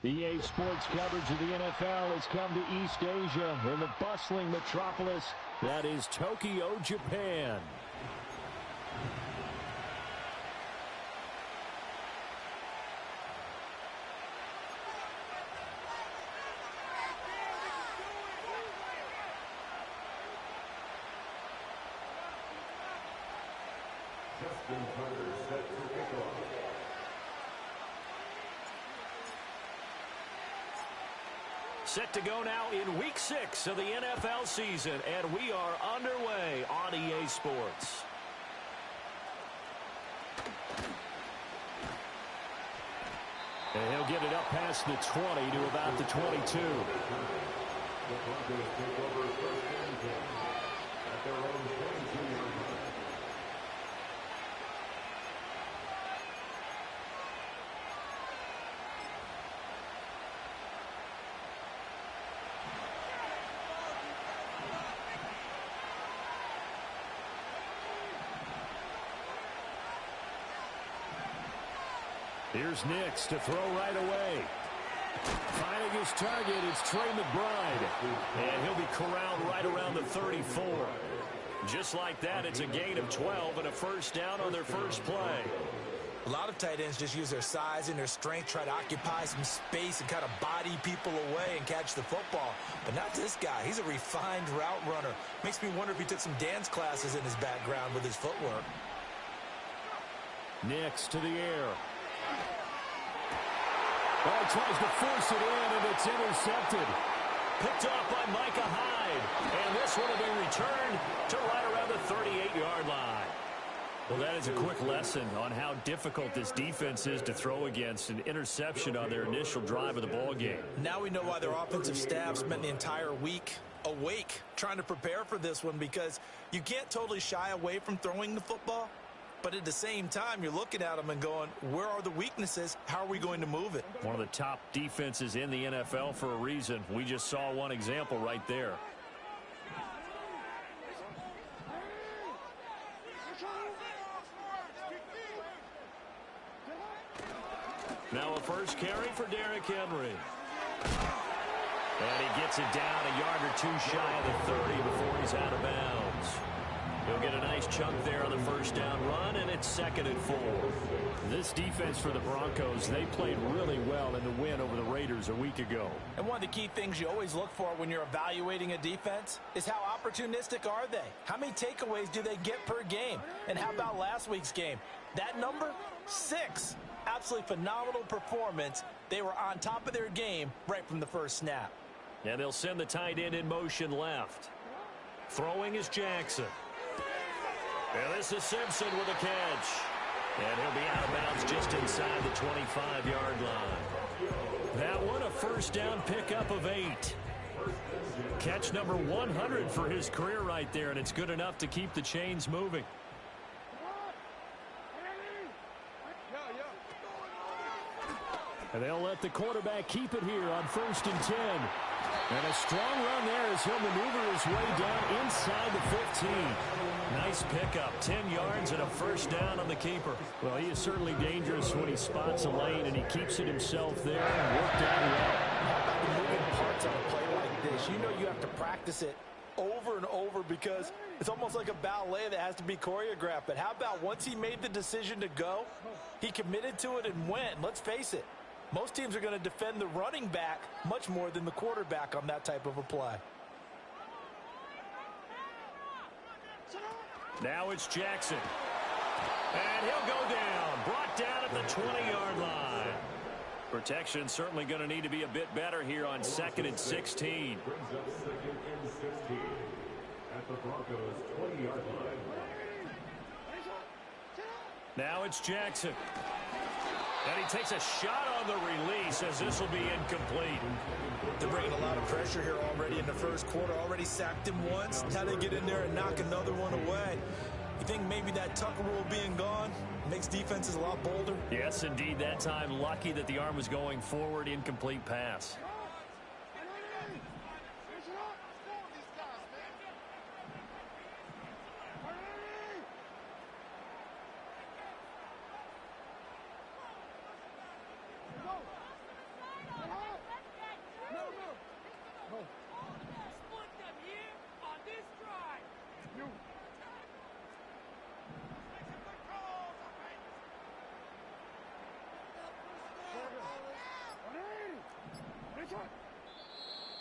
EA Sports coverage of the NFL has come to East Asia in the bustling metropolis that is Tokyo, Japan. Set to go now in Week 6 of the NFL season, and we are underway on EA Sports. And he'll get it up past the 20 to about the 22. The Broncos take over first and 10 at their own 22-yard line. Here's Nix to throw right away. Finding his target, it's Trey McBride. And he'll be corralled right around the 34. Just like that, it's a gain of 12 and a first down on their first play. A lot of tight ends just use their size and their strength, try to occupy some space and kind of body people away and catch the football. But not this guy. He's a refined route runner. Makes me wonder if he took some dance classes in his background with his footwork. Nix to the air. Oh, tries to force it in, and it's intercepted. Picked off by Micah Hyde. And this one will be returned to right around the 38-yard line. Well, that is a quick lesson on how difficult this defense is to throw against. An interception on their initial drive of the ballgame. Now we know why their offensive staff spent the entire week awake trying to prepare for this one, because you can't totally shy away from throwing the football. But at the same time, you're looking at them and going, where are the weaknesses? How are we going to move it? One of the top defenses in the NFL for a reason. We just saw one example right there. Now a first carry for Derrick Henry. And he gets it down a yard or two shy of the 30 before he's out of bounds. He'll get a nice chunk there on the first down run, and it's 2nd and 4. This defense for the Broncos, they played really well in the win over the Raiders a week ago. And one of the key things you always look for when you're evaluating a defense is how opportunistic are they? How many takeaways do they get per game? And how about last week's game? That number? 6. Absolutely phenomenal performance. They were on top of their game right from the first snap. And they'll send the tight end in motion left. Throwing is Jackson. And this is Simpson with a catch. And he'll be out of bounds just inside the 25-yard line. That one a first down pickup of 8. Catch number 100 for his career right there, and it's good enough to keep the chains moving. And they'll let the quarterback keep it here on 1st and 10. And a strong run there as he'll maneuver his way down inside the 15. Nice pickup, 10 yards and a first down on the keeper. Well, he is certainly dangerous when he spots a lane and he keeps it himself there and worked out well. How about the moving parts of a play like this? You know you have to practice it over and over because it's almost like a ballet that has to be choreographed. But how about once he made the decision to go, he committed to it and went. Let's face it. Most teams are going to defend the running back much more than the quarterback on that type of a play. Now it's Jackson. And he'll go down. Brought down at the 20-yard line. Protection certainly going to need to be a bit better here on 2nd and 16. At the Broncos 20-yard line. Now it's Jackson. And he takes a shot on the release as this will be incomplete. They're bringing a lot of pressure here already in the first quarter. Already sacked him once. Now they get in there and knock another one away. You think maybe that Tucker rule being gone makes defenses a lot bolder? Yes, indeed. That time, lucky that the arm was going forward. Incomplete pass.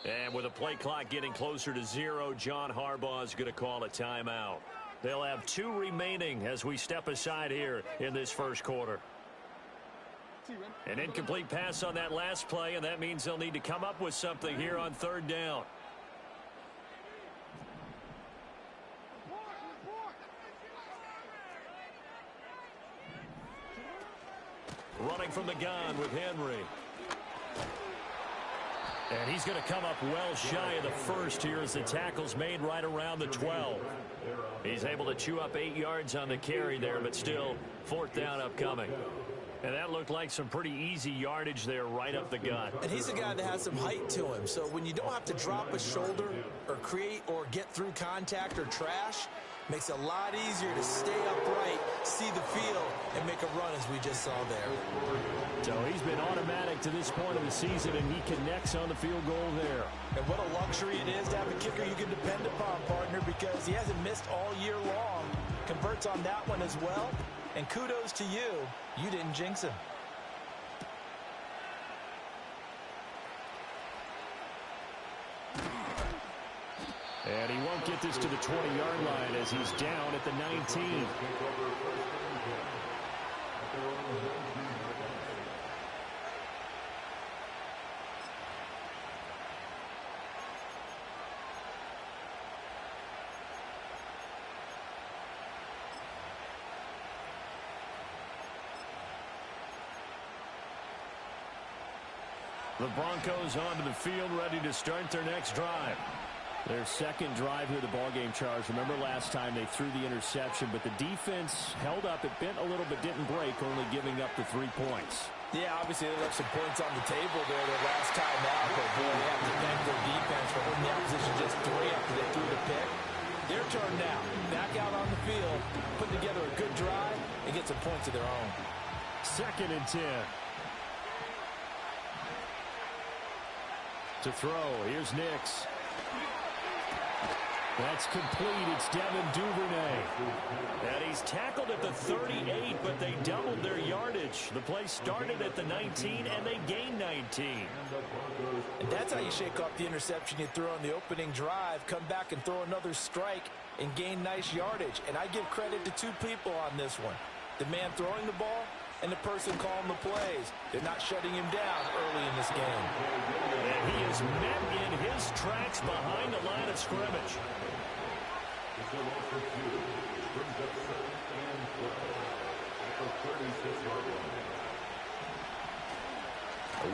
And with the play clock getting closer to 0, John Harbaugh is going to call a timeout. They'll have 2 remaining as we step aside here in this first quarter. An incomplete pass on that last play, and that means they'll need to come up with something here on 3rd down. Running from the gun with Henry. And he's going to come up well shy of the first here as the tackle's made right around the 12. He's able to chew up 8 yards on the carry there, but still 4th down upcoming. And that looked like some pretty easy yardage there right up the gut. And he's a guy that has some height to him. So when you don't have to drop a shoulder or create or get through contact or trash, makes it a lot easier to stay upright, see the field, and make a run as we just saw there. So he's been automatic to this point of the season, and he connects on the field goal there. And what a luxury it is to have a kicker you can depend upon, partner, because he hasn't missed all year long. Converts on that one as well. And kudos to you. You didn't jinx him. And he won't get this to the 20-yard line as he's down at the 19. The Broncos onto the field, ready to start their next drive. Their second drive here, the ballgame, Charles. Remember last time they threw the interception, but the defense held up. It bent a little but didn't break, only giving up the 3 points. Yeah, obviously they left some points on the table there their last time out, but boy, they have to thank their defense for holding the opposition just 3 after they threw the pick. Their turn now. Back out on the field, put together a good drive, and get some points of their own. 2nd and 10. To throw, here's Nix. That's complete. It's Devin Duvernay. And he's tackled at the 38, but they doubled their yardage. The play started at the 19, and they gained 19. And that's how you shake off the interception you threw on the opening drive, come back and throw another strike and gain nice yardage. And I give credit to 2 people on this one. The man throwing the ball and the person calling the plays. They're not shutting him down early in this game. And he is met in his tracks behind the line of scrimmage.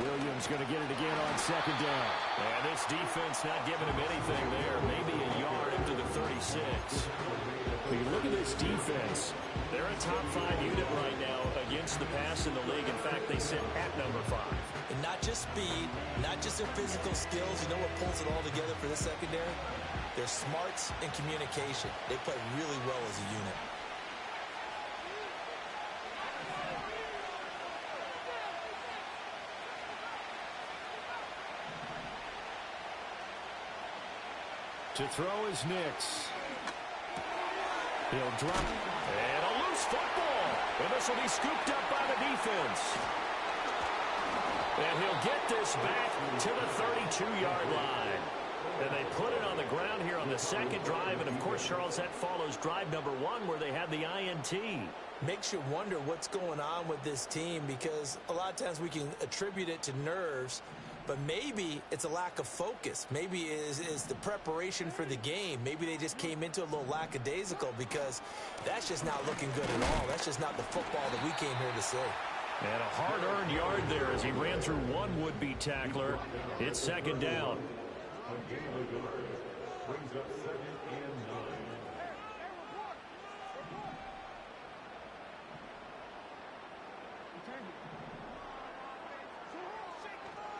Williams going to get it again on 2nd down. And this defense not giving him anything there. Maybe a yard into the 36. When you look at this defense, they're a top 5 unit right now against the pass in the league. In fact, they sit at number 5. And not just speed, not just their physical skills. You know what pulls it all together for this secondary? Their smarts and communication. They play really well as a unit. To throw is Nix. He'll drop. And a loose football. And this will be scooped up by the defense. And he'll get this back to the 32-yard line. And they put it on the ground here on the 2nd drive. And, of course, Charles, that follows drive number 1 where they had the INT. Makes you wonder what's going on with this team because a lot of times we can attribute it to nerves. But maybe it's a lack of focus. Maybe it is the preparation for the game. Maybe they just came into a little lackadaisical because that's just not looking good at all. That's just not the football that we came here to see. And a hard-earned yard there as he ran through one would-be tackler. It's 2nd down.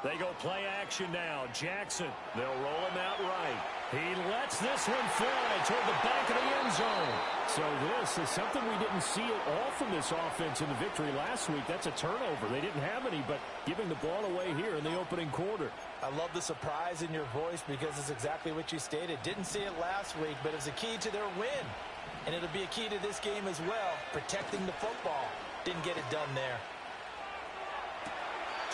They go play action now. Jackson, they'll roll him out right. He lets this one fly toward the back of the end zone. So this is something we didn't see at all from this offense in the victory last week. That's a turnover. They didn't have any, but giving the ball away here in the opening quarter. I love the surprise in your voice because it's exactly what you stated. Didn't see it last week, but it's a key to their win. And it'll be a key to this game as well, protecting the football. Didn't get it done there.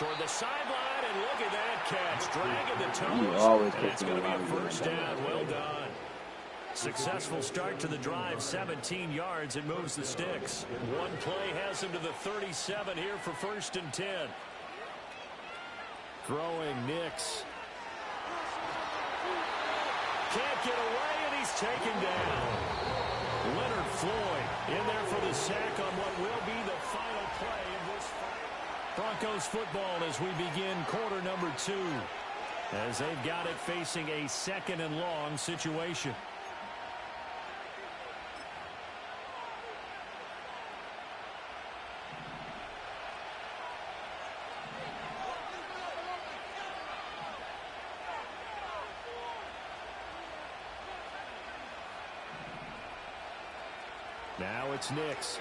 toward the sideline, and look at that catch. Dragging the toes. Always and it's going to be a first down. Well done. Successful start to the drive, 17 yards. It moves the sticks. One play has him to the 37 here for 1st and 10. Throwing Nix. Can't get away, and he's taken down. Leonard Floyd in there for the sack on what will be the final play of this fight. Broncos football as we begin quarter number 2. As they've got it facing a 2nd and long situation. Now it's Nix.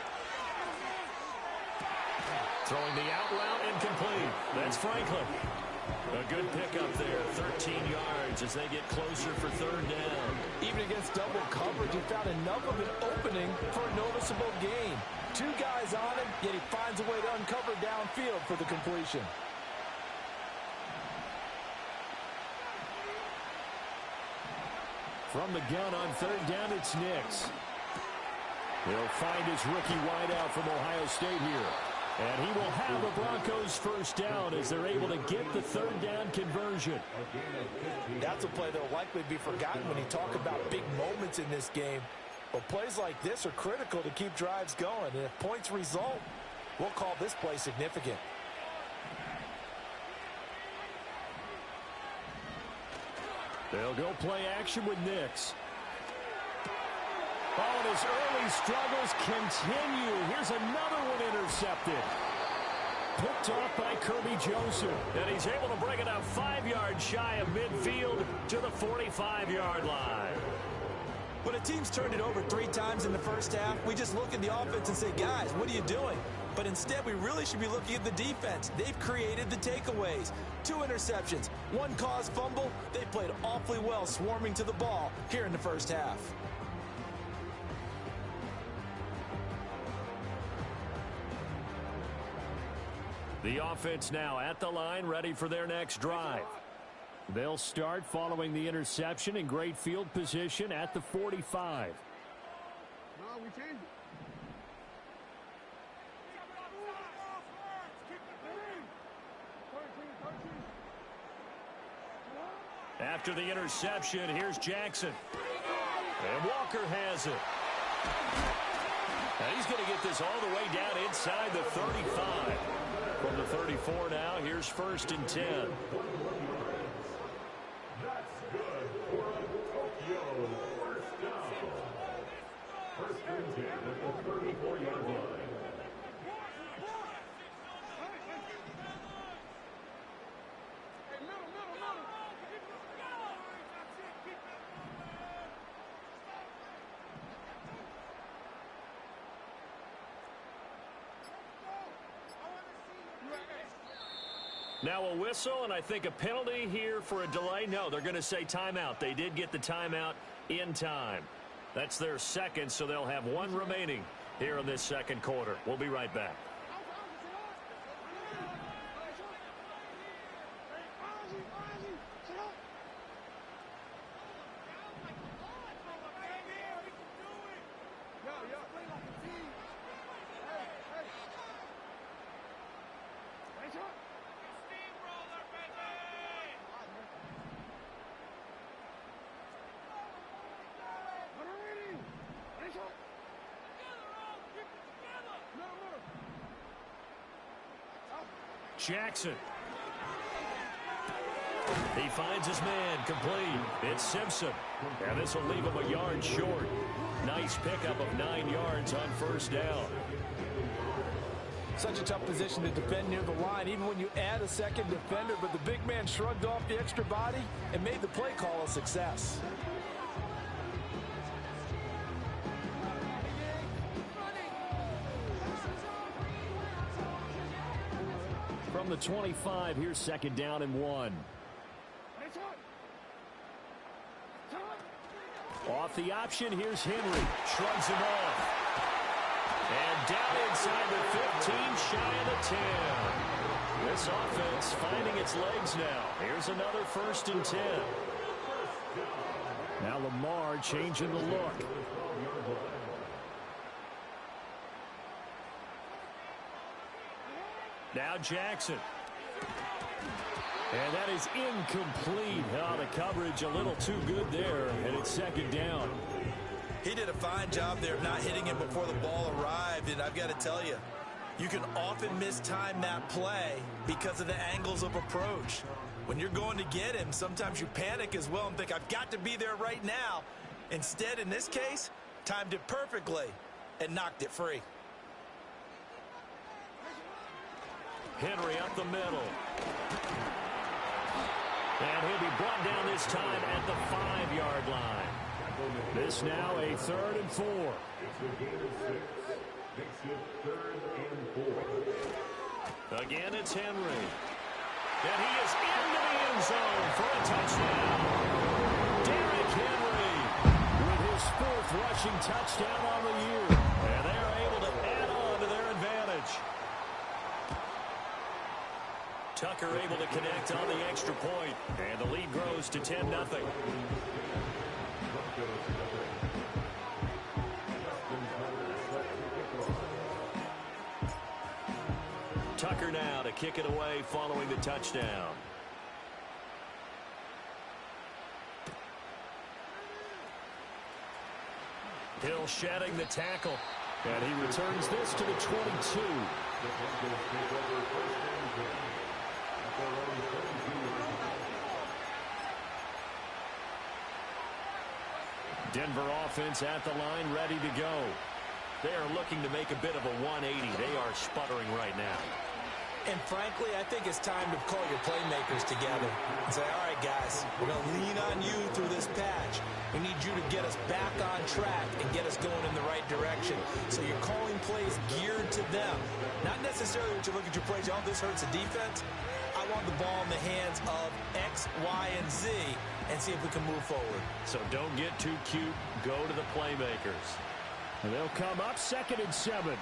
Throwing the out route incomplete. That's Franklin. A good pickup there. 13 yards as they get closer for 3rd down. Even against double coverage, he found enough of an opening for a noticeable gain. 2 guys on him, yet he finds a way to uncover downfield for the completion. From the gun on 3rd down, it's Nix. He'll find his rookie wideout from Ohio State here. And he will have the Broncos 1st down as they're able to get the 3rd down conversion. That's a play that will likely be forgotten when you talk about big moments in this game. But plays like this are critical to keep drives going. And if points result, we'll call this play significant. They'll go play action with Nix. Oh, and his early struggles continue. Here's another one intercepted. Picked off by Kirby Joseph. And he's able to bring it up 5 yards shy of midfield to the 45-yard line. When a team's turned it over 3 times in the first half, we just look at the offense and say, guys, what are you doing? But instead, we really should be looking at the defense. They've created the takeaways. 2 interceptions, 1 caused fumble. They played awfully well swarming to the ball here in the first half. The offense now at the line, ready for their next drive. They'll start following the interception in great field position at the 45. No, we changed it. After the interception, here's Jackson. And Walker has it. And he's going to get this all the way down inside the 35. From the 34 now, here's 1st and 10. That's good for a Tokyo 1st down. 1st and 10 at the 34-yard line. Now a whistle, and I think a penalty here for a delay. No, they're going to say timeout. They did get the timeout in time. That's their 2nd, so they'll have 1 remaining here in this 2nd quarter. We'll be right back. Jackson. He finds his man complete. It's Simpson. And this will leave him a yard short. Nice pickup of 9 yards on 1st down. Such a tough position to defend near the line, even when you add a 2nd defender. But the big man shrugged off the extra body and made the play call a success. From the 25, here's 2nd down and 1. Off the option, here's Henry. Shrugs him off. And down inside the 15, shy of the 10. This offense finding its legs now. Here's another 1st and 10. Now Lamar changing the look. Now Jackson. And that is incomplete. Oh, the coverage a little too good there, and it's 2nd down. He did a fine job there of not hitting him before the ball arrived, and I've got to tell you, you can often mistime that play because of the angles of approach. When you're going to get him, sometimes you panic as well and think, I've got to be there right now. Instead, in this case, timed it perfectly and knocked it free. Henry up the middle. And he'll be brought down this time at the 5-yard line. This now a 3rd and 4. It's a gain of 6. Makes it 3rd and 4. Again, it's Henry. And he is into the end zone for a touchdown. Derrick Henry With his 4th rushing touchdown on the year. And they are able to add on to their advantage. Tucker able to connect on the extra point. And the lead grows to 10-0. Tucker now to kick it away following the touchdown. Hill shedding the tackle. And he returns this to the 22. Denver offense at the line, ready to go. They are looking to make a bit of a 180. They are sputtering right now. And frankly, I think it's time to call your playmakers together and say, all right, guys, we're going to lean on you through this patch. We need you to get us back on track and get us going in the right direction. So you're calling plays geared to them. Not necessarily that you look at your plays, oh, this hurts the defense. I want the ball in the hands of X, Y, and Z and see if we can move forward. So don't get too cute. Go to the playmakers. And they'll come up 2nd and 7.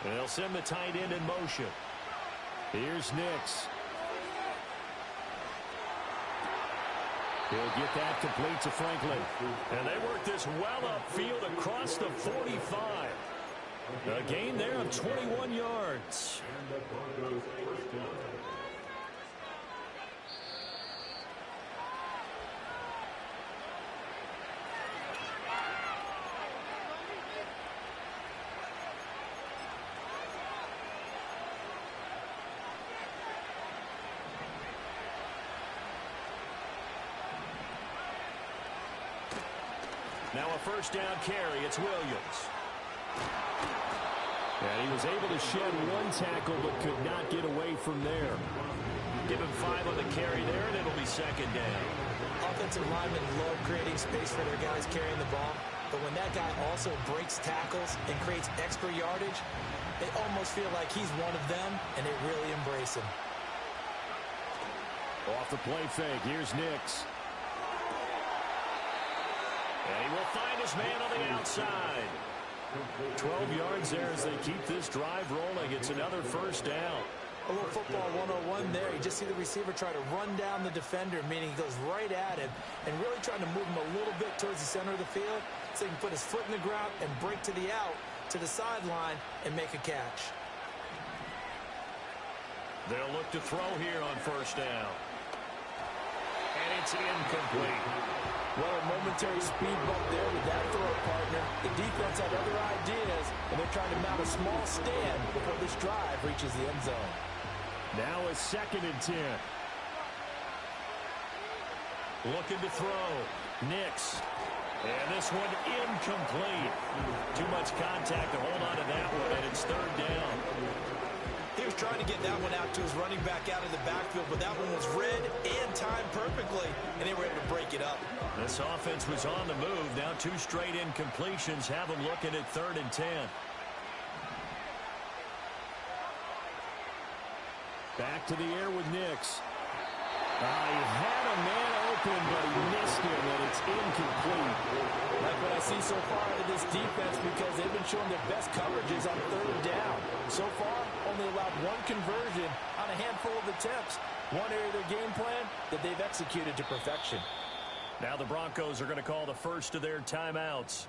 And they'll send the tight end in motion. Here's Nix. He'll get that complete to Franklin. And they work this well upfield across the 45. A gain there of 21 yards. And the Broncos' 1st down. Now a 1st down carry. It's Williams. And he was able to shed 1 tackle but could not get away from there. Give him 5 on the carry there, and it'll be 2nd down. Offensive linemen love creating space for their guys carrying the ball, but when that guy also breaks tackles and creates extra yardage, they almost feel like he's one of them, and they really embrace him. Off the play fake, here's Nix. And he will find his man on the outside. 12 yards there as they keep this drive rolling. It's another 1st down. A little football 101 there. You just see the receiver try to run down the defender, meaning he goes right at him and really trying to move him a little bit towards the center of the field so he can put his foot in the ground and break to the out, to the sideline, and make a catch. They'll look to throw here on 1st down. And it's incomplete. Well, a momentary speed bump there with that throw, partner. The defense had other ideas, and they're trying to mount a small stand before this drive reaches the end zone. Now a 2nd and 10. Looking to throw. Nix. And this one incomplete. Too much contact to hold on to that one, and it's 3rd down. He was trying to get that one out to his running back out of the backfield, but that one was read and timed perfectly, and they were able to break it up. This offense was on the move. Now 2 straight incompletions have them looking at 3rd and 10. Back to the air with Nix. He had a man open, but he missed him, and it's incomplete. Like what I see so far out of this defense, because they've been showing their best coverages on third down. So far, only allowed one conversion on a handful of attempts. One area of their game plan that they've executed to perfection. Now the Broncos are going to call the first of their timeouts.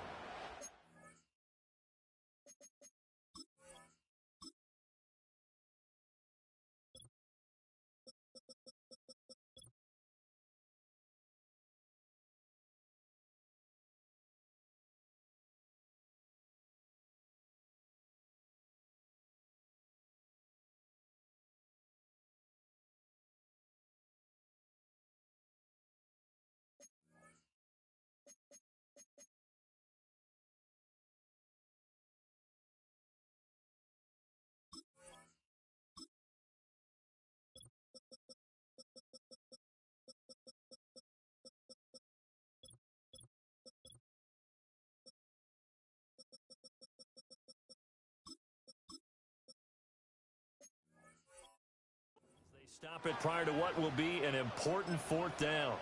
Stop it prior to what will be an important fourth down.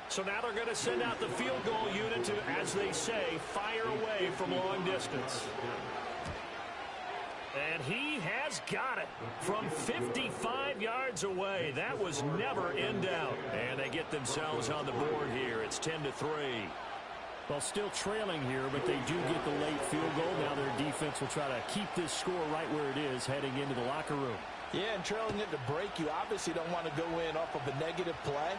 So now they're going to send out the field goal unit to, as they say, fire away from long distance. And he has got it from 55 yards away. That was never in doubt. And they get themselves on the board here. It's 10-3. Well, still trailing here, but they do get the late field goal. Now their defense will try to keep this score right where it is heading into the locker room. Yeah, and trailing it to break, you obviously don't want to go in off of a negative play.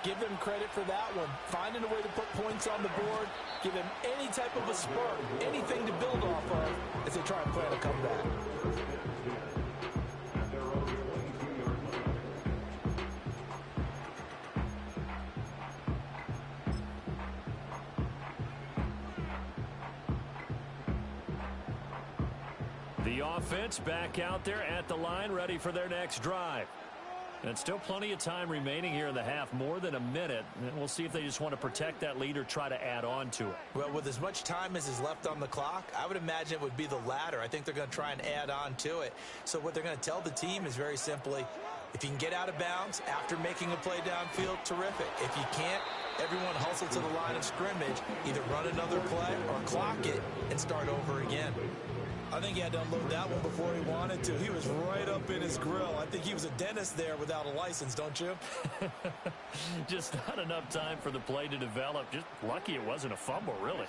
Give them credit for that one. Finding a way to put points on the board, give them any type of a spark, anything to build off of as they try and plan a comeback. The offense back out there at the line, ready for their next drive. And still plenty of time remaining here in the half, more than a minute. And we'll see if they just want to protect that lead or try to add on to it. Well, with as much time as is left on the clock, I would imagine it would be the latter. I think they're going to try and add on to it. So what they're going to tell the team is very simply, if you can get out of bounds after making a play downfield, terrific. If you can't, everyone hustle to the line of scrimmage, either run another play or clock it and start over again. I think he had to unload that one before he wanted to. He was right up in his grill. I think he was a dentist there without a license, don't you? Just not enough time for the play to develop. Just lucky it wasn't a fumble, really.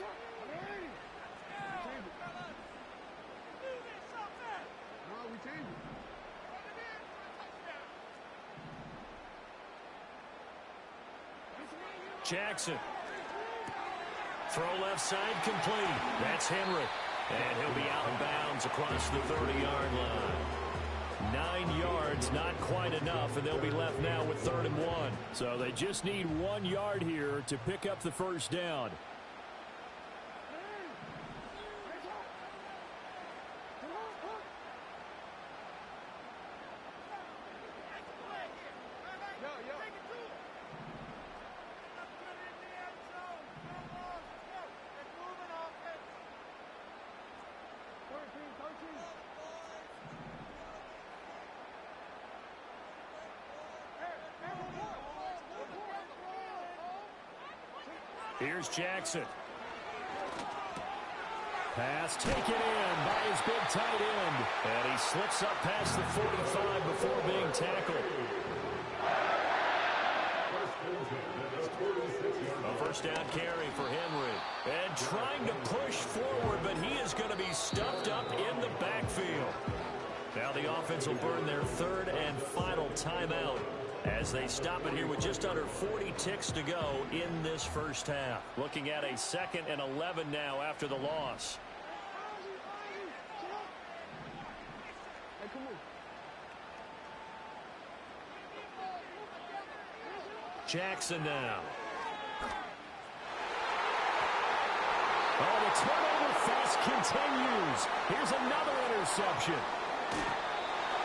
Jackson. Throw left side complete. That's Henry. And he'll be out of bounds across the 30-yard line. 9 yards, not quite enough, and they'll be left now with 3rd and 1. So they just need 1 yard here to pick up the first down. Here's Jackson. Pass taken in by his big tight end. And he slips up past the 45 before being tackled. A first down carry for Henry. And trying to push forward, but he is going to be stuffed up in the backfield. Now the offense will burn their 3rd and final timeout as they stop it here with just under 40 ticks to go in this first half. Looking at a 2nd and 11 now after the loss. Jackson now. Oh, the turnover fest continues. Here's another interception.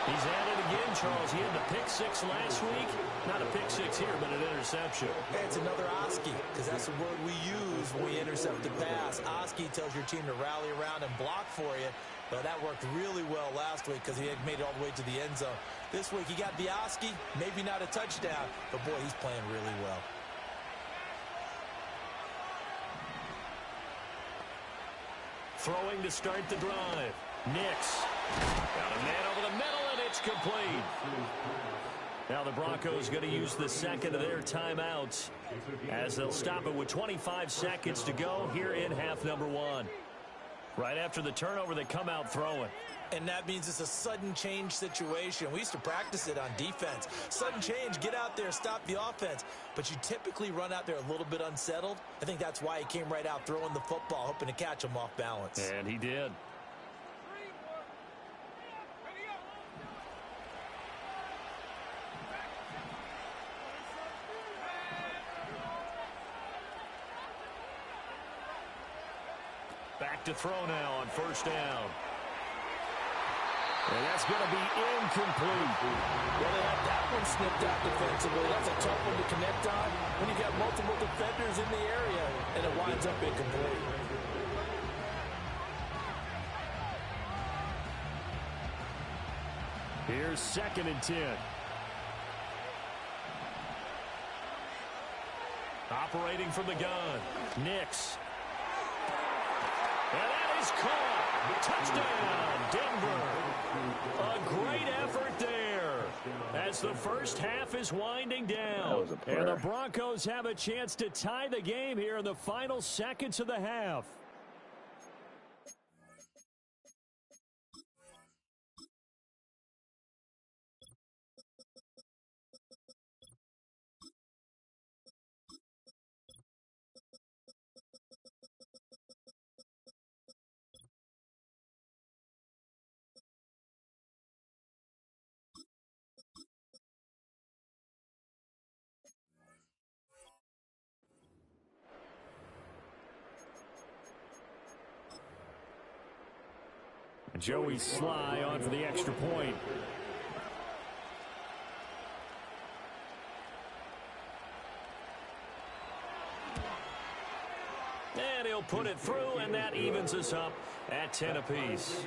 He's at it again, Charles. He had the pick 6 last week. Not a pick 6 here, but an interception. Hey, it's another Oski, because that's the word we use when we intercept the pass. Oski tells your team to rally around and block for you. Well, that worked really well last week because he had made it all the way to the end zone. This week he got Bioski, maybe not a touchdown, but boy, he's playing really well. Throwing to start the drive. Nix. Got a man over the middle, and it's complete. Now the Broncos going to use the second of their timeouts as they'll stop it with 25 seconds to go here in half number one. Right after the turnover, they come out throwing. And that means it's a sudden change situation. We used to practice it on defense. Sudden change, get out there, stop the offense. But you typically run out there a little bit unsettled. I think that's why he came right out throwing the football, hoping to catch him off balance. And he did. Back to throw now on first down. And that's going to be incomplete. Well, they had that one snipped out defensively. That's a tough one to connect on when you got multiple defenders in the area, and it winds up incomplete. Here's 2nd and 10. Operating from the gun. Nix. And that is caught. Touchdown, Denver. A great effort there as the first half is winding down. And the Broncos have a chance to tie the game here in the final seconds of the half. Joey Sly on for the extra point. And he'll put it through, and that evens us up at 10 apiece.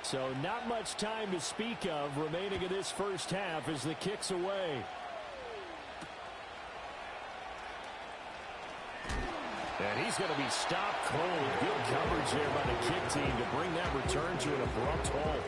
So not much time to speak of remaining in this first half as the kick's away. And he's going to be stopped cold. Good coverage there by the kick team to bring that return to an abrupt halt.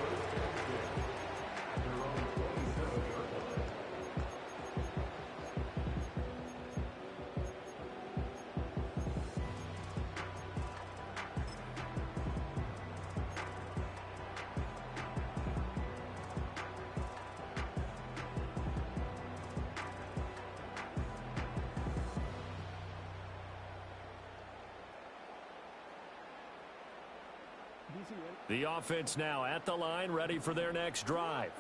The offense now at the line, ready for their next drive.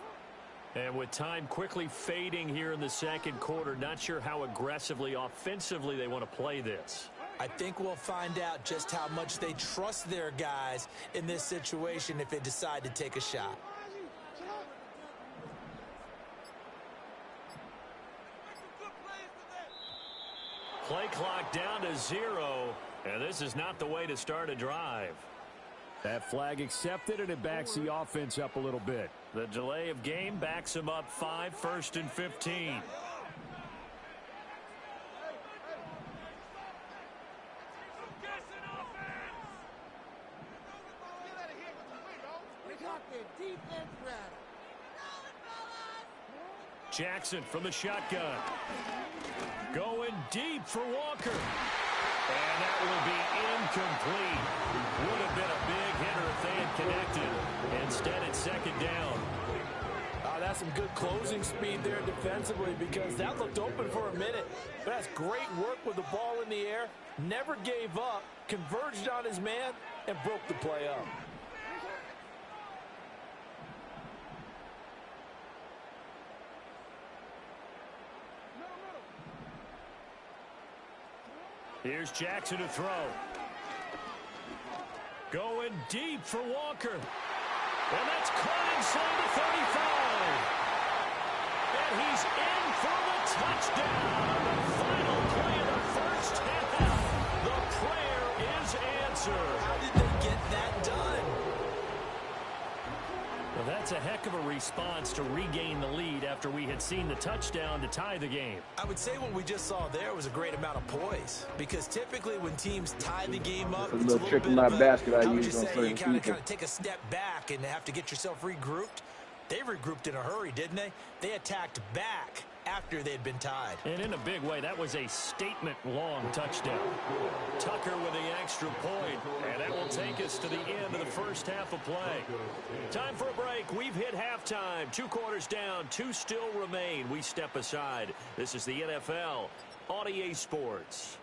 And with time quickly fading here in the second quarter, not sure how aggressively, offensively they want to play this. I think we'll find out just how much they trust their guys in this situation if they decide to take a shot. Play clock down to 0, and this is not the way to start a drive. That flag accepted, and it backs the offense up a little bit. The delay of game backs him up 5, 1st and 15. Jackson from the shotgun. Going deep for Walker. And that will be incomplete. Would have been a big hitter if they had connected. Instead, it's 2nd down. That's some good closing speed there defensively because that looked open for a minute. But that's great work with the ball in the air. Never gave up, converged on his man, and broke the play up. Here's Jackson to throw. Going deep for Walker. And that's caught inside the 35. And he's in for the touchdown. The final play of the first half. The prayer is answered. How did they get that done? Well, that's a heck of a response to regain the lead after we had seen the touchdown to tie the game. I would say what we just saw there was a great amount of poise, because typically when teams tie the game up, That's a it's little trick in my basket I use on certain you kind people. of take a step back and have to get yourself regrouped. They regrouped in a hurry, didn't they? They attacked back after they had been tied. And in a big way, that was a statement-long touchdown. Tucker with the extra point, and that will take us to the end of the first half of play. Time for a break. We've hit halftime. 2 quarters down, 2 still remain. We step aside. This is the NFL on EA Sports.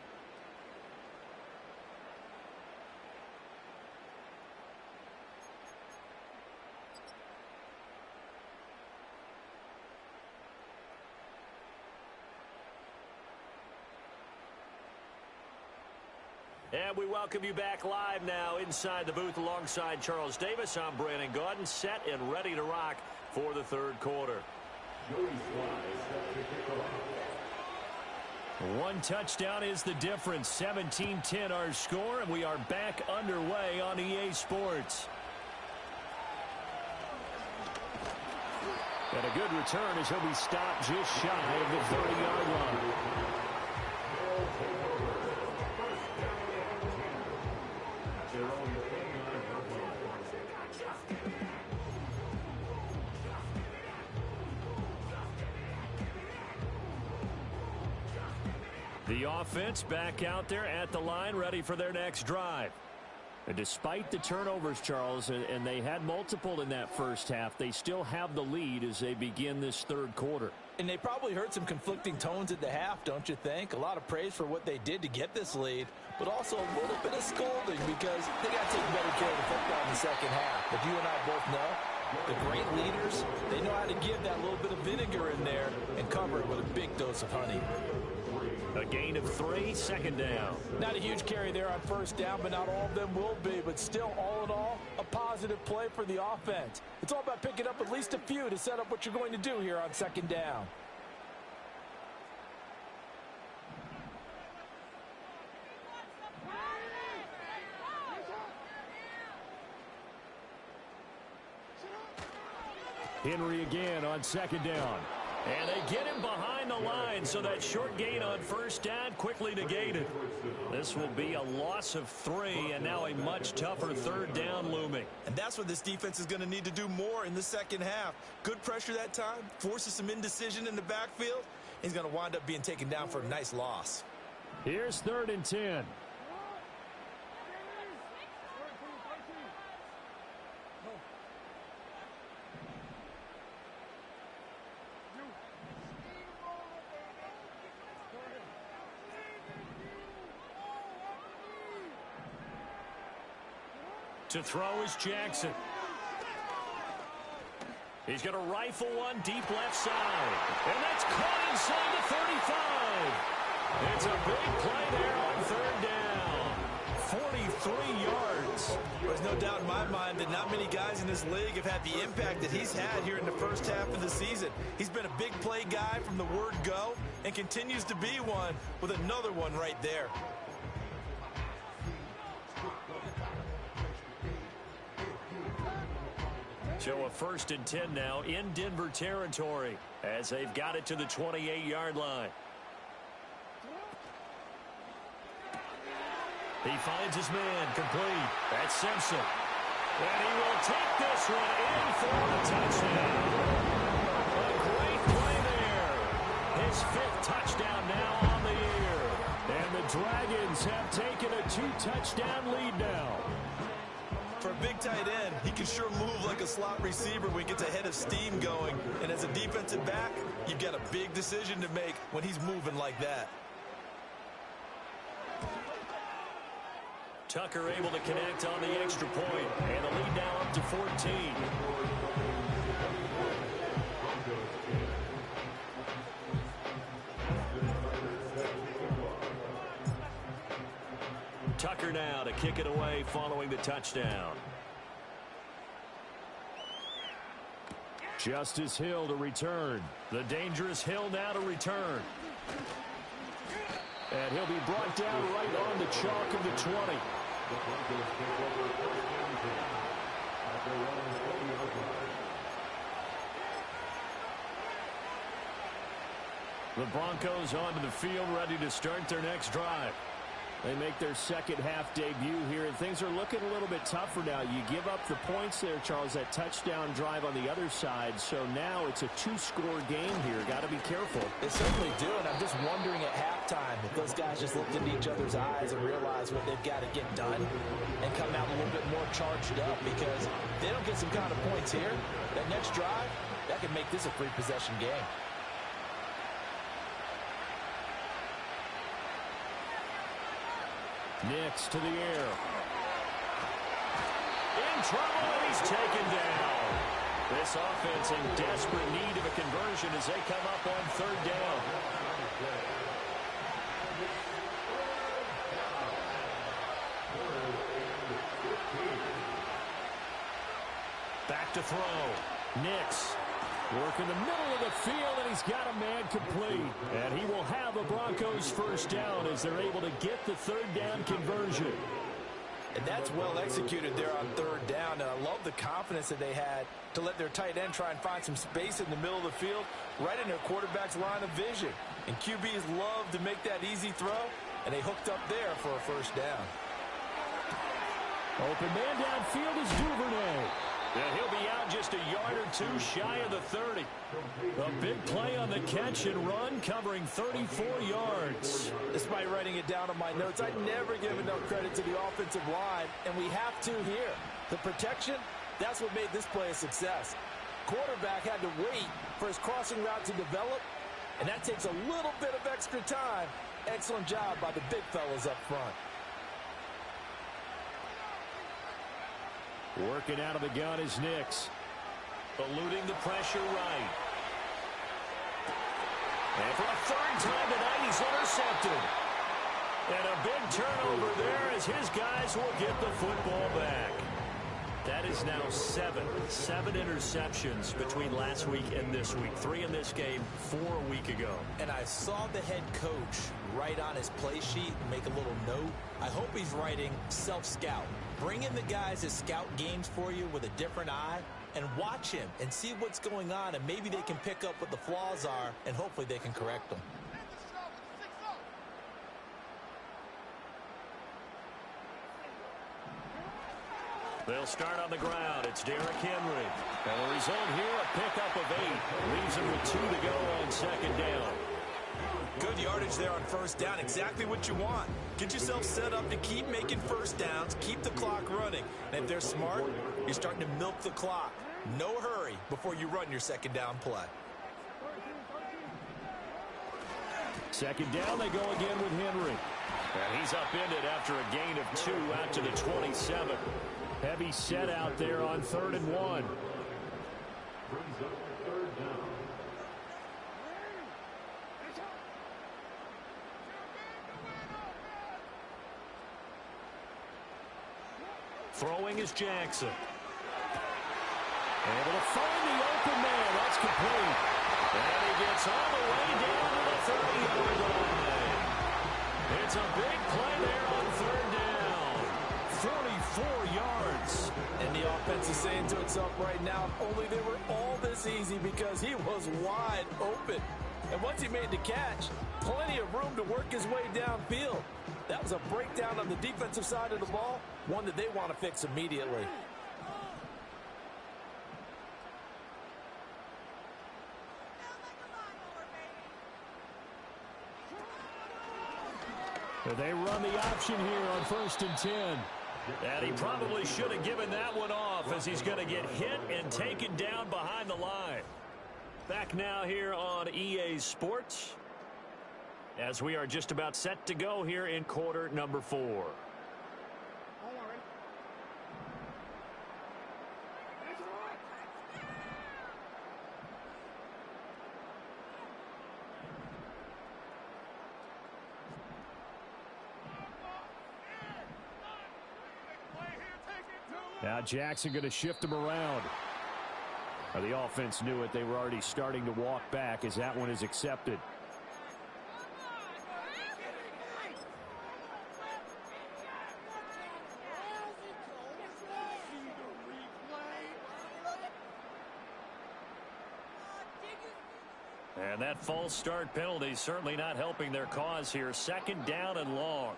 And we welcome you back live now inside the booth alongside Charles Davis. I'm Brandon Gaudin, set and ready to rock for the third quarter. One touchdown is the difference. 17-10 our score, and we are back underway on EA Sports. And a good return as he'll be stopped just shy of the 30-yard line. The offense back out there at the line, ready for their next drive. And despite the turnovers, Charles, and they had multiple in that first half, they still have the lead as they begin this third quarter. And they probably heard some conflicting tones at the half, don't you think? A lot of praise for what they did to get this lead, but also a little bit of scolding because they got to take better care of the football in the second half. But you and I both know the great leaders, they know how to give that little bit of vinegar in there and cover it with a big dose of honey. A gain of 3, second down. Not a huge carry there on first down, but not all of them will be. But still, all in all, a positive play for the offense. It's all about picking up at least a few to set up what you're going to do here on second down. Henry again on second down. And they get him behind the line, so that short gain on first down quickly negated. This will be a loss of 3, and now a much tougher third down looming. And that's what this defense is going to need to do more in the second half. Good pressure that time, forces some indecision in the backfield. He's going to wind up being taken down for a nice loss. Here's 3rd and 10. To throw is Jackson. He's going to rifle one deep left side. And that's caught inside the 35. It's a big play there on 3rd down. 43 yards. There's no doubt in my mind that not many guys in this league have had the impact that he's had here in the first half of the season. He's been a big play guy from the word go and continues to be one with another one right there. So a 1st and 10 now in Denver territory as they've got it to the 28-yard line. He finds his man complete. That's Simpson. And he will take this one in for the touchdown. A great play there. His 5th touchdown now on the year. And the Dragons have taken a 2-touchdown lead now. For a big tight end, he can sure move like a slot receiver when he gets a head of steam going. And as a defensive back, you've got a big decision to make when he's moving like that. Tucker able to connect on the extra point. And the lead now up to 14. Tucker now to kick it away following the touchdown. Justice Hill to return. The dangerous Hill now to return. And he'll be brought down right on the chalk of the 20. The Broncos onto the field, ready to start their next drive. They make their second half debut here, and things are looking a little bit tougher now. You give up the points there, Charles, that touchdown drive on the other side. So now it's a two-score game here. Got to be careful. They certainly do, and I'm just wondering at halftime if those guys just looked into each other's eyes and realized what they've got to get done and come out a little bit more charged up, because if they don't get some kind of points here, that next drive, that could make this a three-possession game. Nix to the air. In trouble, and he's taken down. This offense in desperate need of a conversion as they come up on third down. Back to throw. Nix. Work in the middle of the field, and he's got a man complete. And he will have a Broncos first down as they're able to get the third down conversion. And that's well executed there on third down. And I love the confidence that they had to let their tight end try and find some space in the middle of the field, right in their quarterback's line of vision. And QBs love to make that easy throw, and they hooked up there for a first down. Open man downfield is Duvernay. And he'll be out just a yard or two shy of the 30. A big play on the catch and run, covering 34 yards. Despite writing it down on my notes, I never give enough credit to the offensive line, and we have to here. The protection, that's what made this play a success. Quarterback had to wait for his crossing route to develop, and that takes a little bit of extra time. Excellent job by the big fellas up front. Working out of the gun is Nix. Eluding the pressure right. And for a third time tonight, he's intercepted. And a big turnover there as his guys will get the football back. That is now seven interceptions between last week and this week. 3 in this game, 4 a week ago. And I saw the head coach write on his play sheet, make a little note. I hope he's writing self-scout. Bring in the guys that scout games for you with a different eye and watch him and see what's going on, and maybe they can pick up what the flaws are, and hopefully they can correct them. They'll start on the ground. It's Derrick Henry. And the result here, a pickup of 8. Leaves him with 2 to go on second down. Good yardage there on first down. Exactly what you want. Get yourself set up to keep making first downs, keep the clock running. And if they're smart, you're starting to milk the clock. No hurry before you run your second down play. Second down, they go again with Henry. And he's upended after a gain of 2 out to the 27. Heavy set out there on 3rd and 1. Brings up third down. Throwing is Jackson. Able to find the open man. That's complete. And he gets all the way down to the 30-yard line. It's a big play there on 3rd down. 44 yards. And the offense is saying to itself right now, only they were all this easy because he was wide open. And once he made the catch, plenty of room to work his way downfield. That was a breakdown on the defensive side of the ball, one that they want to fix immediately. They run the option here on 1st and 10. And he probably should have given that one off as he's going to get hit and taken down behind the line. Back now here on EA Sports as we are just about set to go here in quarter number 4. Now Jackson going to shift them around. The offense knew it. They were already starting to walk back as that one is accepted. And that false start penalty certainly not helping their cause here. Second down and long.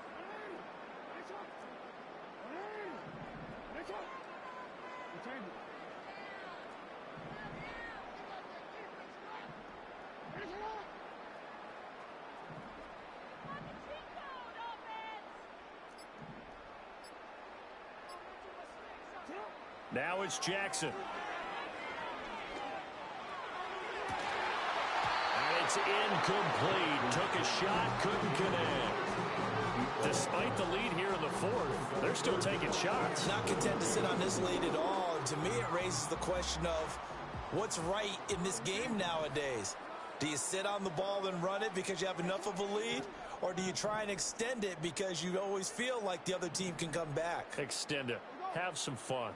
Now it's Jackson. And it's incomplete. Took a shot, couldn't connect. Despite the lead here in the fourth, they're still taking shots. Not content to sit on this lead at all. And to me, it raises the question of what's right in this game nowadays. Do you sit on the ball and run it because you have enough of a lead? Or do you try and extend it because you always feel like the other team can come back? Extend it. Have some fun.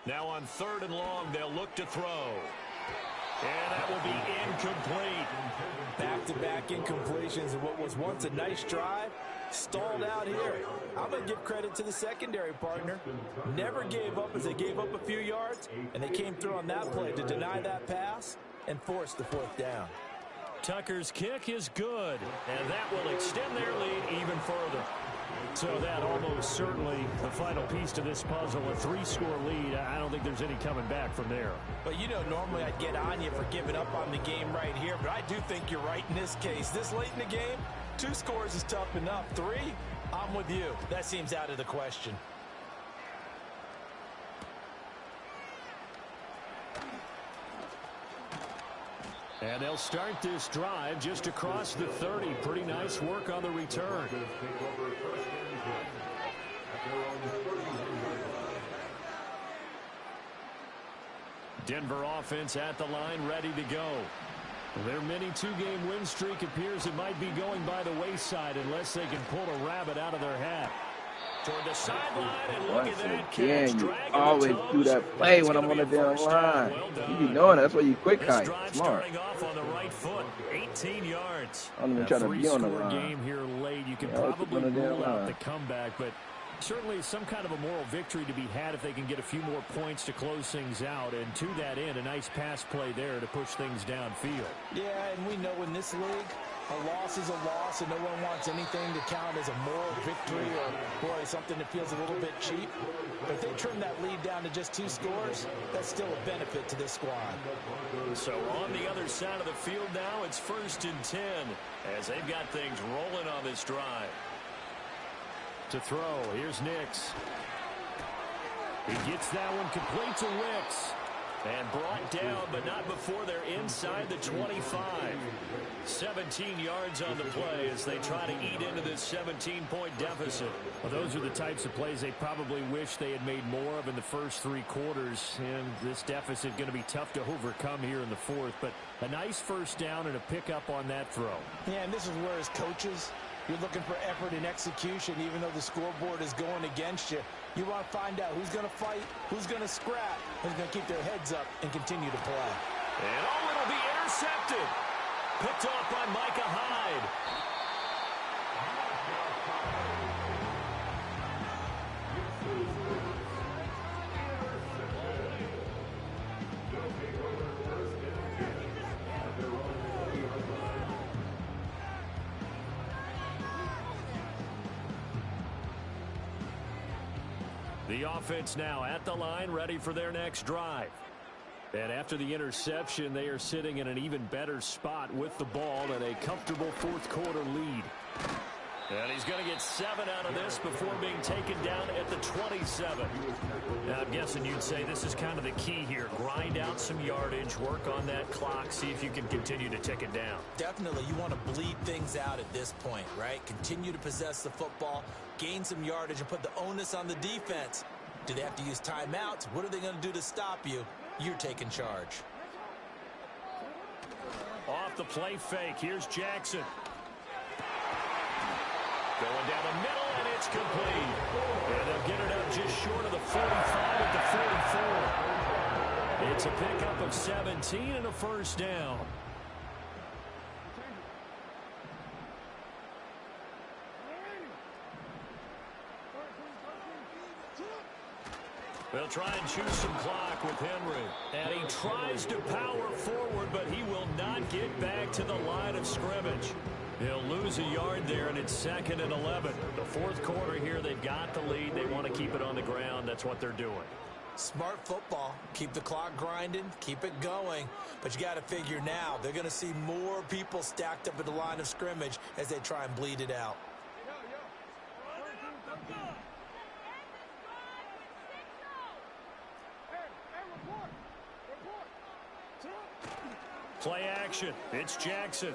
Now on 3rd and long, they'll look to throw. And that will be incomplete. Back-to-back incompletions of what was once a nice drive. Stalled out here. I'm going to give credit to the secondary partner. Never gave up as they gave up a few yards, and they came through on that play to deny that pass and force the 4th down. Tucker's kick is good, and that will extend their lead even further. So that almost certainly the final piece to this puzzle, a 3-score lead. I don't think there's any coming back from there. But you know, normally I'd get on you for giving up on the game right here, but I do think you're right in this case. This late in the game, 2 scores is tough enough. 3, I'm with you. That seems out of the question. And they'll start this drive just across the 30. Pretty nice work on the return. Denver offense at the line, ready to go. Their mini 2-game win streak appears it might be going by the wayside unless they can pull a rabbit out of their hat. Toward the sideline, and look at that catch. Again, you always do that play when I'm on the damn line. You be knowing that's why you quick kite. Smart. Starting off on the right foot, 18 yards. I don't even try to be on the line. Game here late. You can probably rule out the comeback, but certainly some kind of a moral victory to be had if they can get a few more points to close things out. And to that end, a nice pass play there to push things downfield. Yeah, and we know in this league, a loss is a loss, and no one wants anything to count as a moral victory or boy, something that feels a little bit cheap. But if they trim that lead down to just 2 scores, that's still a benefit to this squad. So on the other side of the field now, it's 1st and 10 as they've got things rolling on this drive. To throw, here's Nix. He gets that one complete to Wicks. And brought down, but not before they're inside the 25. 17 yards on the play as they try to eat into this 17-point deficit. Well, those are the types of plays they probably wish they had made more of in the first 3 quarters. And this deficit going to be tough to overcome here in the 4th. But a nice first down and a pickup on that throw. Yeah, and this is where as coaches, you're looking for effort and execution, even though the scoreboard is going against you. You want to find out who's going to fight, who's going to scrap, who's going to keep their heads up and continue to play. And it'll be intercepted. Picked off by Micah Hyde. The offense now at the line, ready for their next drive. And after the interception, they are sitting in an even better spot with the ball and a comfortable 4th quarter lead. And he's going to get 7 out of this before being taken down at the 27. Now, I'm guessing you'd say this is kind of the key here. Grind out some yardage, work on that clock, see if you can continue to tick it down. Definitely, you want to bleed things out at this point, right? Continue to possess the football, gain some yardage, and put the onus on the defense. Do they have to use timeouts? What are they going to do to stop you? You're taking charge. Off the play fake, here's Jackson. Going down the middle, and it's complete. And they'll get it up just short of the 45 at the 44. It's a pickup of 17 and a first down. They'll try and choose some clock with Henry. And he tries to power forward, but he will not get back to the line of scrimmage. He'll lose a yard there, and it's 2nd and 11. The fourth quarter here, they've got the lead. They want to keep it on the ground. That's what they're doing. Smart football. Keep the clock grinding, keep it going. But you got to figure now, they're going to see more people stacked up at the line of scrimmage as they try and bleed it out. Play action. It's Jackson.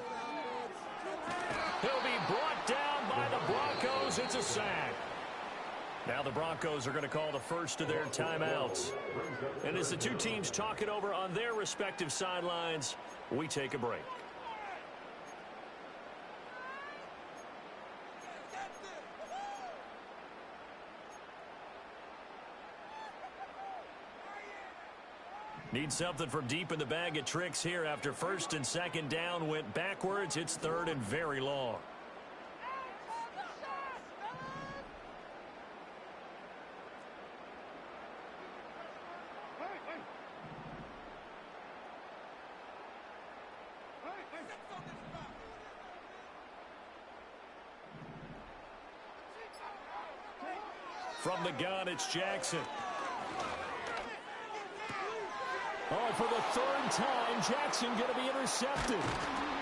He'll be brought down by the Broncos. It's a sack. Now the Broncos are going to call the first of their timeouts. And as the two teams talk it over on their respective sidelines, we take a break. Need something from deep in the bag of tricks here after 1st and 2nd down went backwards. It's 3rd and very long. From the gun, it's Jackson. Oh, for the 3rd time, Jackson going to be intercepted.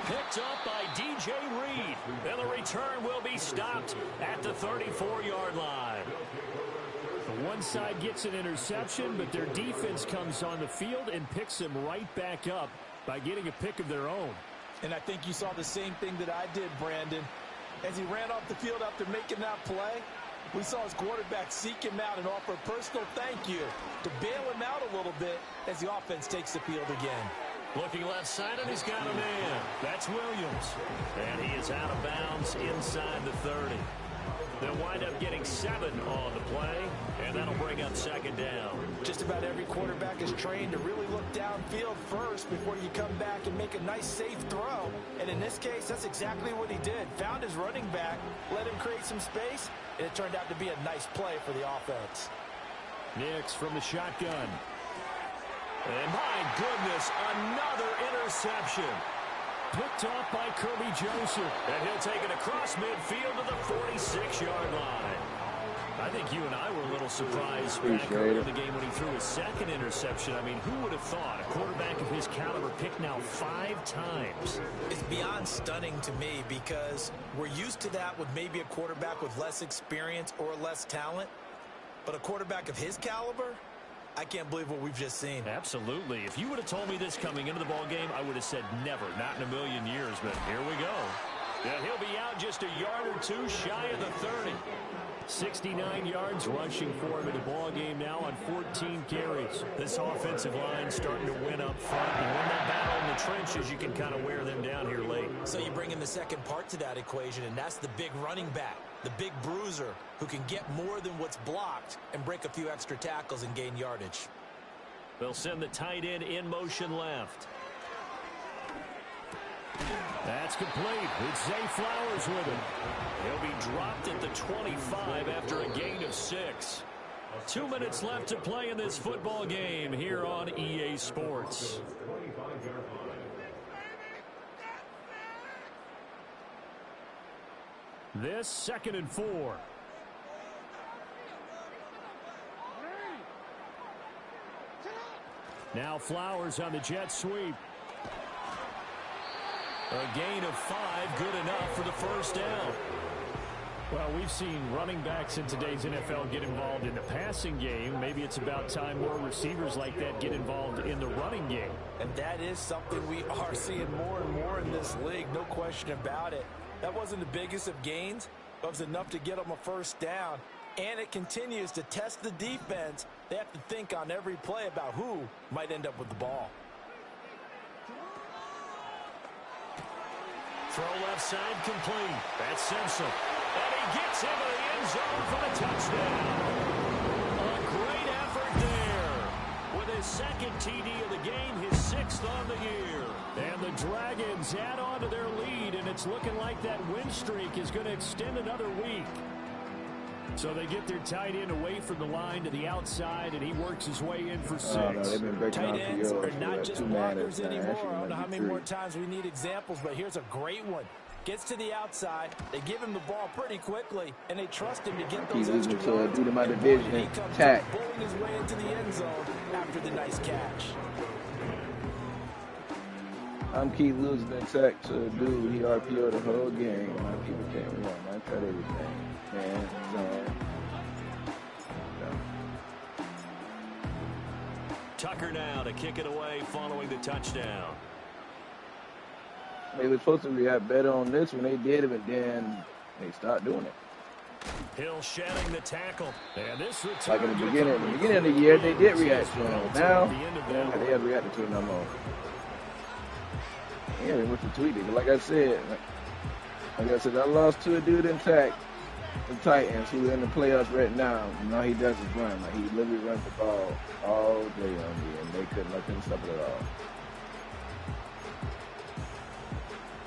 Picked up by DJ Reed. And the return will be stopped at the 34-yard line. The one side gets an interception, but their defense comes on the field and picks them right back up by getting a pick of their own. And I think you saw the same thing that I did, Brandon. As he ran off the field after making that play, we saw his quarterback seek him out and offer a personal thank you to bail him out a little bit as the offense takes the field again. Looking left side, and he's got a man. That's Williams. And he is out of bounds inside the 30. They'll wind up getting 7 on the play, and that'll bring up 2nd down. Just about every quarterback is trained to really look downfield first before you come back and make a nice, safe throw. And in this case, that's exactly what he did. Found his running back, let him create some space, and it turned out to be a nice play for the offense. Nix from the shotgun. And my goodness, another interception. Picked off by Kirby Joseph. And he'll take it across midfield to the 46-yard line. I think you and I were a little surprised back early in the game when he threw his 2nd interception. I mean, who would have thought a quarterback of his caliber picked now 5 times? It's beyond stunning to me because we're used to that with maybe a quarterback with less experience or less talent. But a quarterback of his caliber, I can't believe what we've just seen. Absolutely. If you would have told me this coming into the ball game, I would have said never, not in a million years. But here we go. And he'll be out just a yard or two shy of the 30. 69 yards rushing for him in the ball game now on 14 carries. This offensive line starting to win up front. And when that battle in the trenches, you can kind of wear them down here late. So you bring in the second part to that equation, and that's the big running back, the big bruiser, who can get more than what's blocked and break a few extra tackles and gain yardage. They'll send the tight end in motion left. That's complete. It's Zay Flowers with him. He'll be dropped at the 25 after a gain of 6. 2 minutes left to play in this football game here on EA Sports. This 2nd and 4. Now Flowers on the jet sweep. A gain of 5, good enough for the first down. Well, we've seen running backs in today's NFL get involved in the passing game. Maybe it's about time more receivers like that get involved in the running game. And that is something we are seeing more and more in this league, no question about it. That wasn't the biggest of gains, but it was enough to get them a first down. And it continues to test the defense. They have to think on every play about who might end up with the ball. throw left side complete. That's Simpson. And he gets into the end zone for the touchdown. A great effort there. With his second TD of the game, his 6th on the year. And the Dragons add on to their lead, and it's looking like that win streak is going to extend another week. So they get their tight end away from the line to the outside, and he works his way in for 6. Oh, no, they've been breaking Tight off ends the are not just blockers anymore. I don't know how many 3. more times we need examples, but here's a great one. Gets to the outside, they give him the ball pretty quickly, and they trust him to get those extra yards. Dude in my And division, he comes tack. bowling his way into the end zone after the nice catch. I'm keep losing the sack to a dude. He RPO'd the whole game. My people can't win. I cut everything. Man, no. Tucker now to kick it away following the touchdown. They were supposed to react better on this when they did it, but then they stopped doing it. Hill shedding the tackle. And this Like in the beginning of the year, they did react to him. Now, they haven't reacted to it no more. Yeah, they went to tweet it. Like I said, I lost to a dude in the Titans who in the playoffs right now. Now he does his run. Like he literally runs the ball all day on me, and I couldn't stop it at all.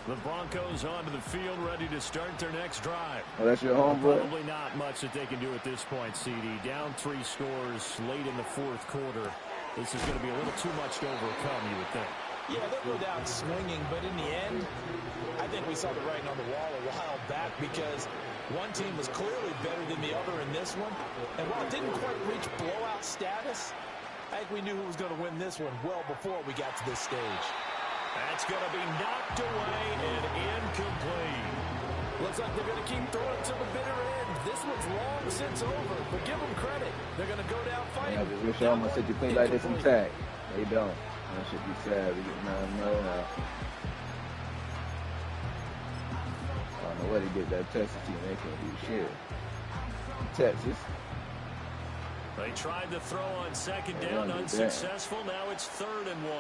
The Broncos onto the field, ready to start their next drive. Oh, that's your homeboy? Probably not much that they can do at this point, CD. Down 3 scores late in the 4th quarter. This is going to be a little too much to overcome, you would think. Yeah, they'll go down swinging, but in the end, I think we saw the writing on the wall a while back because one team was clearly better than the other in this one. And while it didn't quite reach blowout status, I think we knew who was going to win this one well before we got to this stage. That's going to be knocked away and incomplete. Looks like they're going to keep throwing to the bitter end. This one's long since over, but give them credit. They're going to go down fighting. I just wish I almost said you play like this in tag. They don't. That should be sad. We get 9-0 now. I don't know where they get that Texas team. They can't do shit. Texas. They tried to throw on second down, unsuccessful. Now it's 3rd and 1.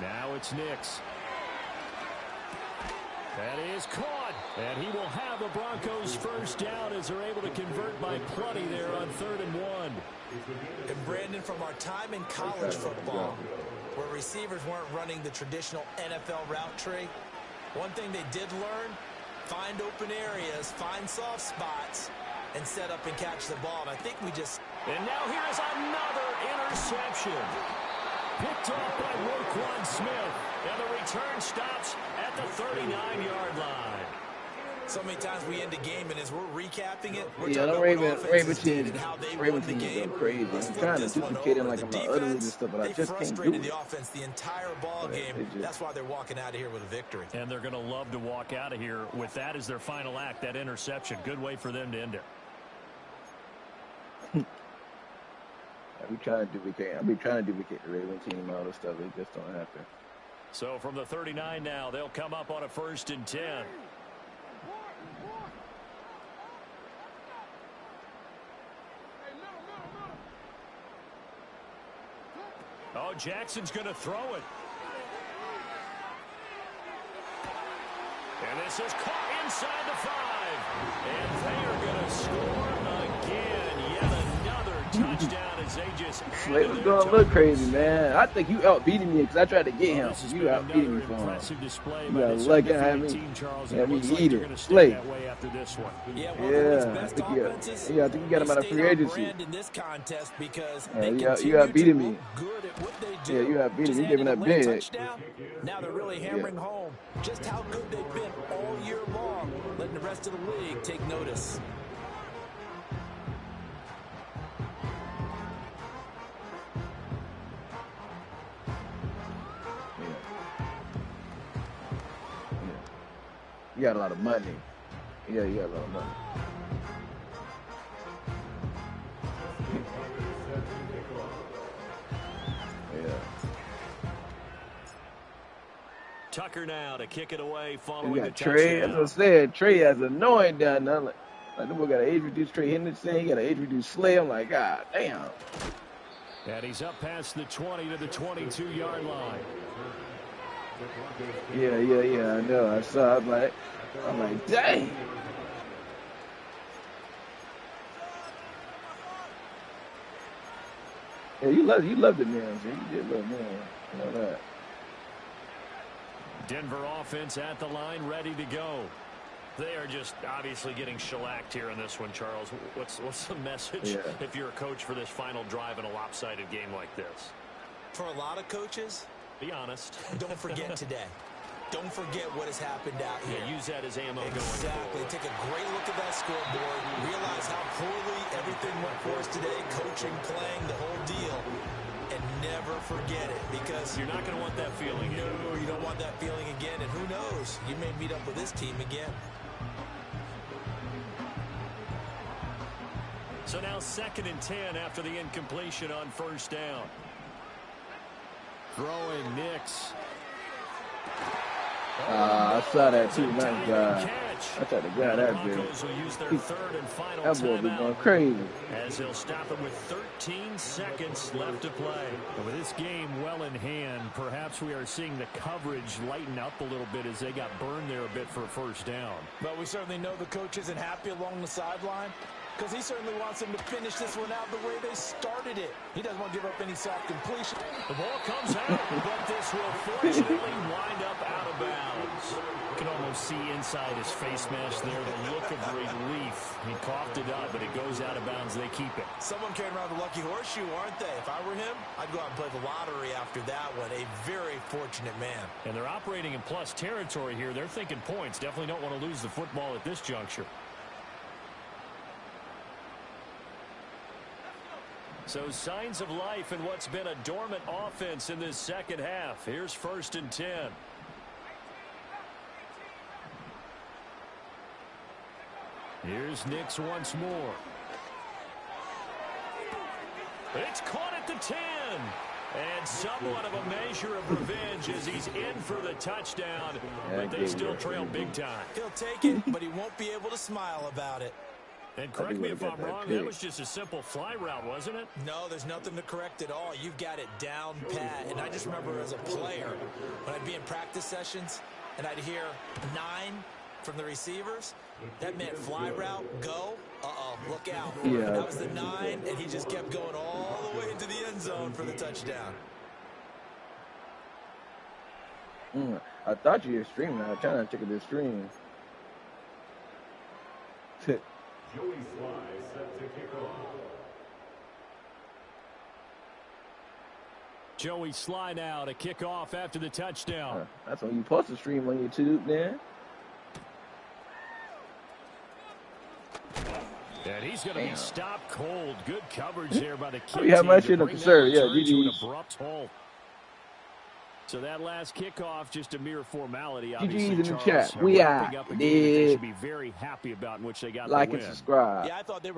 Now it's Nix. That is caught. And he will have the Broncos first down as they're able to convert by plenty there on 3rd and 1. And Brandon, from our time in college football, where receivers weren't running the traditional NFL route tree, one thing they did learn, find open areas, find soft spots, and set up and catch the ball. And I think we just... And now here's another interception. Picked off by Roquan Smith. And the return stops at the 39-yard line. So many times we end a game, and as we're recapping it, we're yeah, talking the about Ravens team team, how they Ravens won the team game. go crazy. I'm trying to duplicate it like I'm not utterly this stuff, but I just can't do it. The offense the entire ball game. That's why they're walking out of here with a victory. And they're going to love to walk out of here with that as their final act, that interception. Good way for them to end it. I'll be trying to duplicate the Ravens team, all this stuff. It just don't happen. So from the 39 now, they'll come up on a 1st and 10. Oh, Jackson's going to throw it. And this is caught inside the 5. And they are going to score again. Yet another touchdown as they just Slate was going to look crazy, man. I think you outbeating me because I tried to get him. You outbeating me for him. You got lucky to have me eat it. Slate. Yeah, I think you got him out of free agency. In this contest because you outbeating me. Yeah, you outbeating me. You're giving up big. Now they're really hammering home just how good they've been all year long, letting the rest of the league take notice. You got a lot of money. Yeah, you got a lot of money. Tucker now to kick it away following the Trey. touchdown. As I said, Trey has annoying down there. Like, the boy got an age-reduced Trey Henderson. He got an age-reduced Slay. I'm like, God damn. And he's up past the 20 to the 22-yard line. Yeah, I know. I saw. I'm like, dang. Yeah, you loved it, man. So you did love man. You know that. Denver offense at the line, ready to go. They are just obviously getting shellacked here in this one, Charles. What's the message if you're a coach for this final drive in a lopsided game like this? For a lot of coaches, be honest. Don't forget today. Don't forget what has happened out here. Yeah, use that as ammo going Exactly. forward. Take a great look at that scoreboard. Realize how poorly everything went for us today. Coaching, playing, the whole deal. And never forget it, because you're not going to want that feeling. No, you don't want that feeling again. And who knows? You may meet up with this team again. So now 2nd and 10 after the incompletion on first down. Throwing Nix. I saw that too. Nice guy. I tried to grab that bit. That boy be going crazy. As he'll stop it with 13 seconds left to play. And with this game well in hand, perhaps we are seeing the coverage lighten up a little bit as they got burned there a bit for a first down. But we certainly know the coach isn't happy along the sideline, because he certainly wants them to finish this one out the way they started it. He doesn't want to give up any soft completion. The ball comes out, but this will fortunately wind up out of bounds. You can almost see inside his face mask there the look of relief. He coughed it up, but it goes out of bounds. They keep it. Someone carrying around the lucky horseshoe, aren't they? If I were him, I'd go out and play the lottery after that one. A very fortunate man. And they're operating in plus territory here. They're thinking points. Definitely don't want to lose the football at this juncture. So signs of life in what's been a dormant offense in this second half. Here's 1st and 10. Here's Nix once more. It's caught at the 10. And somewhat of a measure of revenge as he's in for the touchdown. But they still trail big time. He'll take it, but he won't be able to smile about it. And correct me if I'm wrong, that was just a simple fly route, wasn't it? No, there's nothing to correct at all. You've got it down pat. And I just remember as a player, when I'd be in practice sessions, and I'd hear 9 from the receivers, that meant fly route, go, look out. Yeah. That was the 9, and he just kept going all the way into the end zone for the touchdown. I thought you were streaming. I was trying to check the stream. Joey Sly set to kick off. Joey Sly now to kick off after the touchdown. That's when you post a stream on YouTube, then. And he's going to be stopped cold. Good coverage there by the kick you have my team shit to up bring to that serve. Yeah, return to an GG's. abrupt halt. So that last kickoff, just a mere formality. GG's in the Charles, chat. We wrapping are up a game that they dead. should be very happy about in which they got Like the and win. subscribe. Yeah, I thought they were